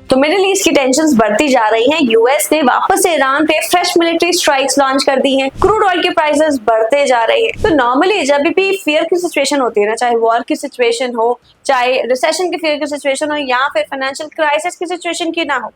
तो middle east की tensions बढ़ती जा रही हैं। यूएस ने वापस से ईरान पे फ्रेश मिलिट्री स्ट्राइक्स लॉन्च कर दी हैं। क्रूड ऑयल के प्राइसेस बढ़ते जा रहे हैं। तो नॉर्मली जब भी फियर की सिचुएशन होती है ना, चाहे वॉर की सिचुएशन हो, चाहे रिसेशन की फियर की सिचुएशन हो, या फिर फाइनेंशियल क्राइसिस की सिचुएशन की ना हो,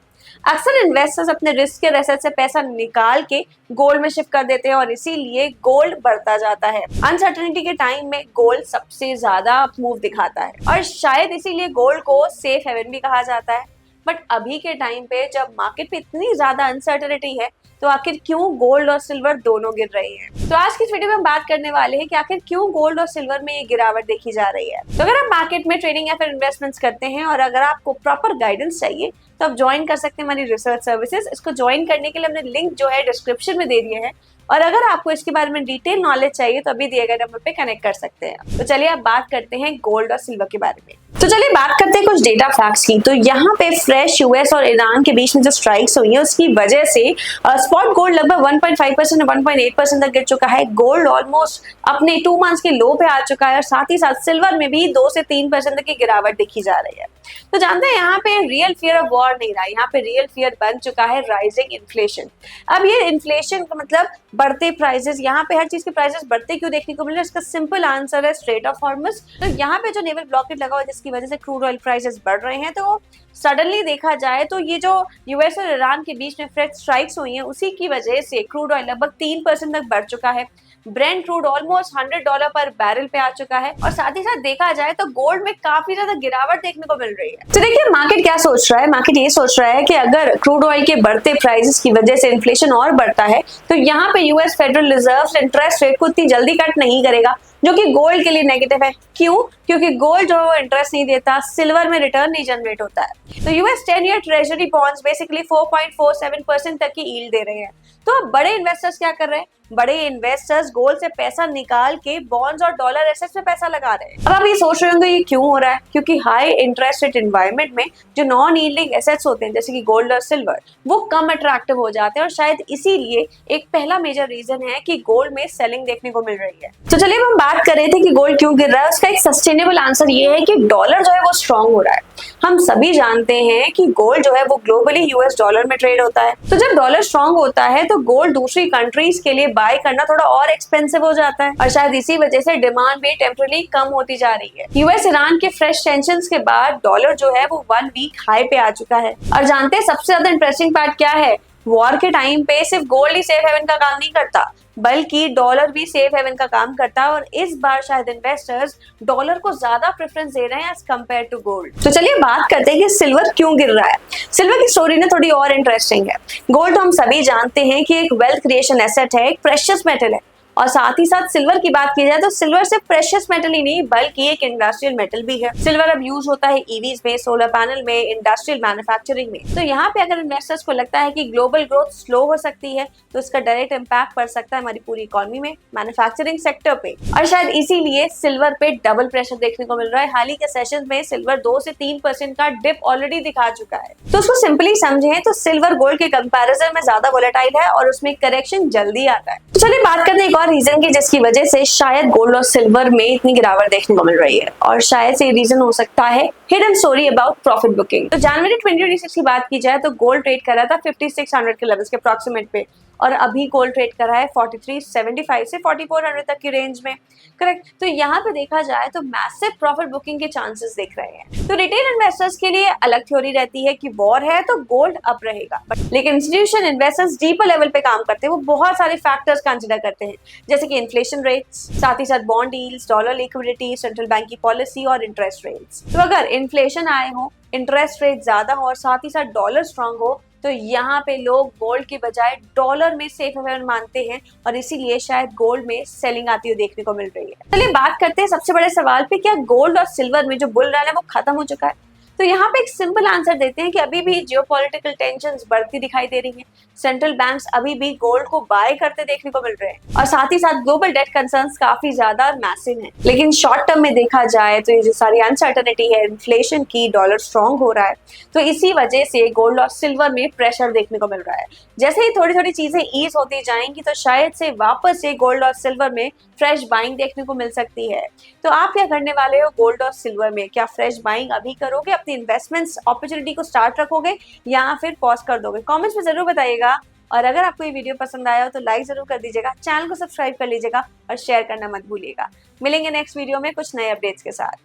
अक्सर इन्वेस्टर्स अपने रिस्क के एसेट से पैसा निकाल के गोल्ड में शिफ्ट कर देते हैं और इसीलिए गोल्ड बढ़ता जाता है। अनसर्टेनिटी के टाइम में गोल्ड सबसे ज्यादा मूव दिखाता है और शायद इसीलिए गोल्ड को सेफ हेवन भी कहा जाता है। बट अभी के टाइम पे जब मार्केट पे इतनी ज्यादा अनसर्टेनिटी है, तो आखिर क्यों गोल्ड और सिल्वर दोनों गिर रही हैं? तो आज की इस वीडियो में हम बात करने वाले हैं कि आखिर क्यों गोल्ड और सिल्वर में ये गिरावट देखी जा रही है। तो अगर आप मार्केट में ट्रेडिंग या फिर इन्वेस्टमेंट्स करते हैं और अगर आपको प्रॉपर गाइडेंस चाहिए तो आप ज्वाइन कर सकते हैं हमारी रिसर्च सर्विसेज। इसको ज्वाइन करने के लिए हमने लिंक जो है डिस्क्रिप्शन में दे दिया है और अगर आपको इसके बारे में डिटेल नॉलेज चाहिए तो अभी दिए गए नंबर पे कनेक्ट कर सकते हैं। तो चलिए अब बात करते हैं गोल्ड और सिल्वर के बारे में। तो चलिए बात करते हैं कुछ डेटा फैक्ट्स की। तो यहाँ पे फ्रेश यूएस और ईरान के बीच में जो स्ट्राइक्स हुई है उसकी वजह से स्पॉट गोल्ड लगभग 1.5% 1.8% तक गिर चुका है। गोल्ड ऑलमोस्ट अपने 2 मंथ्स के लो पे आ चुका है और साथ ही साथ सिल्वर में भी 2 से 3% तक की गिरावट देखी जा रही है। तो जानते हैं यहाँ पे रियल फियर ऑफ वॉर नहीं रहा, यहाँ पे रियल फियर बन चुका है राइजिंग इन्फ्लेशन। अब ये इन्फ्लेशन का मतलब बढ़ते प्राइसेस, यहाँ पे हर चीज के प्राइसेस बढ़ते क्यों देखने को मिल रहे हैं? इसका सिंपल आंसर है स्ट्रेट ऑफ हॉर्मस। तो यहाँ पे जो नेवल ब्लॉकेट लगा हुआ है जिसकी वजह से क्रूड ऑयल प्राइसेस बढ़ रहे हैं, तो सडनली देखा जाए तो ये जो यूएस और ईरान के बीच में फ्रेश स्ट्राइक्स हुई हैं उसी की वजह से क्रूड ऑयल लगभग 3% तक बढ़ चुका है। ब्रेंट क्रूड ऑलमोस्ट $100 पर बैरल पे आ चुका है और साथ ही साथ देखा जाए तो गोल्ड में काफी ज्यादा गिरावट देखने को मिल रही है। तो देखिए मार्केट क्या सोच रहा है, मार्केट ये सोच रहा है कि अगर क्रूड ऑयल के बढ़ते प्राइसेस की वजह से इन्फ्लेशन और बढ़ता है तो यहाँ पे US federal reserve interest rate को इतनी जल्दी कट नहीं करेगा, जो कि गोल्ड के लिए नेगेटिव है। क्यों? क्योंकि गोल्ड जो है इंटरेस्ट नहीं देता, सिल्वर में रिटर्न नहीं जनरेट होता है। तो US 10 year treasury bonds basically 4.47% तक की यील्ड दे रहे हैं। तो अब बड़े इन्वेस्टर्स क्या कर रहे हैं? बड़े इन्वेस्टर्स गोल्ड से पैसा निकाल के बॉन्ड्स और डॉलर एसेट्स में पैसा लगा रहे हैं। अब आप ये सोच रहे होंगे ये क्यों हो रहा है? क्योंकि हाई इंटरेस्ट रेट एनवायरनमेंट में जो नॉन यील्डिंग एसेट्स होते हैं जैसे कि गोल्ड और सिल्वर, वो कम अट्रैक्टिव हो जाते हैं और शायद इसीलिए एक पहला मेजर रीजन है कि गोल्ड में सेलिंग देखने को मिल रही है। तो चलिए हम बात कर रहे थे कि गोल्ड क्यों गिर रहा है। उसका एक सस्टेनेबल आंसर ये है कि डॉलर जो है वो स्ट्रांग हो रहा है। हम सभी जानते हैं कि गोल्ड जो है वो ग्लोबली यूएस डॉलर में ट्रेड होता है। तो जब डॉलर स्ट्रांग होता है तो गोल्ड दूसरी कंट्रीज के लिए बाय करना थोड़ा और एक्सपेंसिव हो जाता है और शायद इसी वजह से डिमांड भी टेम्पररी कम होती जा रही है। यूएस ईरान के फ्रेश टेंशंस के बाद डॉलर जो है वो 1 वीक हाई पे आ चुका है। और जानते हैं सबसे ज्यादा इंटरेस्टिंग पार्ट क्या है? वॉर के टाइम पे सिर्फ गोल्ड ही सेफ हेवन का काम नहीं करता बल्कि डॉलर भी सेफ हेवन का काम करता है और इस बार शायद इन्वेस्टर्स डॉलर को ज्यादा प्रेफरेंस दे रहे हैं एज कंपेयर टू गोल्ड। तो चलिए बात करते हैं कि सिल्वर क्यों गिर रहा है। सिल्वर की स्टोरी ना थोड़ी और इंटरेस्टिंग है। गोल्ड हम सभी जानते हैं कि एक वेल्थ क्रिएशन एसेट है, एक प्रेशियस मेटल है और साथ ही साथ सिल्वर की बात की जाए तो सिल्वर सिर्फ प्रेशियस मेटल ही नहीं बल्कि एक इंडस्ट्रियल मेटल भी है। सिल्वर अब यूज होता है ईवीज में, सोलर पैनल में, इंडस्ट्रियल मैन्युफैक्चरिंग में। तो यहाँ पे अगर इन्वेस्टर्स को लगता है कि ग्लोबल ग्रोथ स्लो हो सकती है तो इसका डायरेक्ट इम्पैक्ट पड़ सकता है हमारी पूरी इकोनॉमी में, मैन्युफैक्चरिंग सेक्टर पे और शायद इसीलिए सिल्वर पे डबल प्रेशर देखने को मिल रहा है। हाल ही के सेशन में सिल्वर 2 से 3% का डिप ऑलरेडी दिखा चुका है। तो उसको सिंपली समझें तो सिल्वर गोल्ड के कंपैरिजन में ज्यादा वोलेटाइल है और उसमें करेक्शन जल्दी आता है। तो चलिए बात करते हैं रीजन की जिसकी वजह से शायद गोल्ड और सिल्वर में इतनी गिरावट देखने को मिल रही है और शायद से रीजन हो सकता है hidden story about profit booking. तो जनवरी 2026 की बात की जाए तो गोल्ड ट्रेड कर रहा था 5600 के लेवल्स के अप्रॉक्सीमेट पे और अभी गोल्ड ट्रेड कर रहा है 4375 से 4400 तक की रेंज में। करेक्ट। तो यहाँ पे देखा जाए तो मैसिव प्रॉफिट बुकिंग के चांसेस दिख रहे हैं। तो रिटेल इन्वेस्टर्स के लिए अलग थ्योरी रहती है कि वॉर है तो गोल्ड अप रहेगा, लेकिन इंस्टीट्यूशन इन्वेस्टर्स डीपर लेवल पे काम करते हैं, वो बहुत सारे फैक्टर्स कंसिडर करते हैं जैसे कि इन्फ्लेशन रेट्स, साथ ही साथ bond deals, dollar liquidity, central bank की पॉलिसी और इंटरेस्ट रेट्स। तो अगर इन्फ्लेशन आए हो, इंटरेस्ट रेट ज्यादा हो और साथ ही साथ डॉलर स्ट्रांग हो तो यहाँ पे लोग गोल्ड की बजाय डॉलर में सेफ हेवन मानते हैं और इसीलिए शायद गोल्ड में सेलिंग आती हुई देखने को मिल रही है। चलिए बात करते हैं सबसे बड़े सवाल पे, क्या गोल्ड और सिल्वर में जो बुल रन है वो खत्म हो चुका है? तो यहाँ पे एक सिंपल आंसर देते हैं कि अभी भी जियोपॉलिटिकल टेंशंस बढ़ती दिखाई दे रही हैं। सेंट्रल बैंक्स अभी भी गोल्ड को बाय करते देखने को मिल रहे हैं और साथ ही साथ ग्लोबल डेट कंसर्न्स काफी ज्यादा मैसिव हैं। लेकिन शॉर्ट टर्म में देखा जाए तो ये जो सारी अनसर्टेनिटी है इन्फ्लेशन की, डॉलर स्ट्रांग हो रहा है, तो इसी वजह से गोल्ड और सिल्वर में प्रेशर देखने को मिल रहा है। जैसे ही थोड़ी थोड़ी चीजें ईज होती जाएंगी तो शायद से वापस से गोल्ड और सिल्वर में फ्रेश बाइंग देखने को मिल सकती है। तो आप क्या करने वाले हो गोल्ड और सिल्वर में? क्या फ्रेश बाइंग अभी करोगे अपनी अपनी इन्वेस्टमेंट्स अपॉर्चुनिटी को स्टार्ट रखोगे या फिर पॉज कर दोगे? कमेंट्स में जरूर बताइएगा। और अगर आपको ये वीडियो पसंद आया हो तो लाइक जरूर कर दीजिएगा, चैनल को सब्सक्राइब कर लीजिएगा और शेयर करना मत भूलिएगा। मिलेंगे नेक्स्ट वीडियो में कुछ नए अपडेट्स के साथ।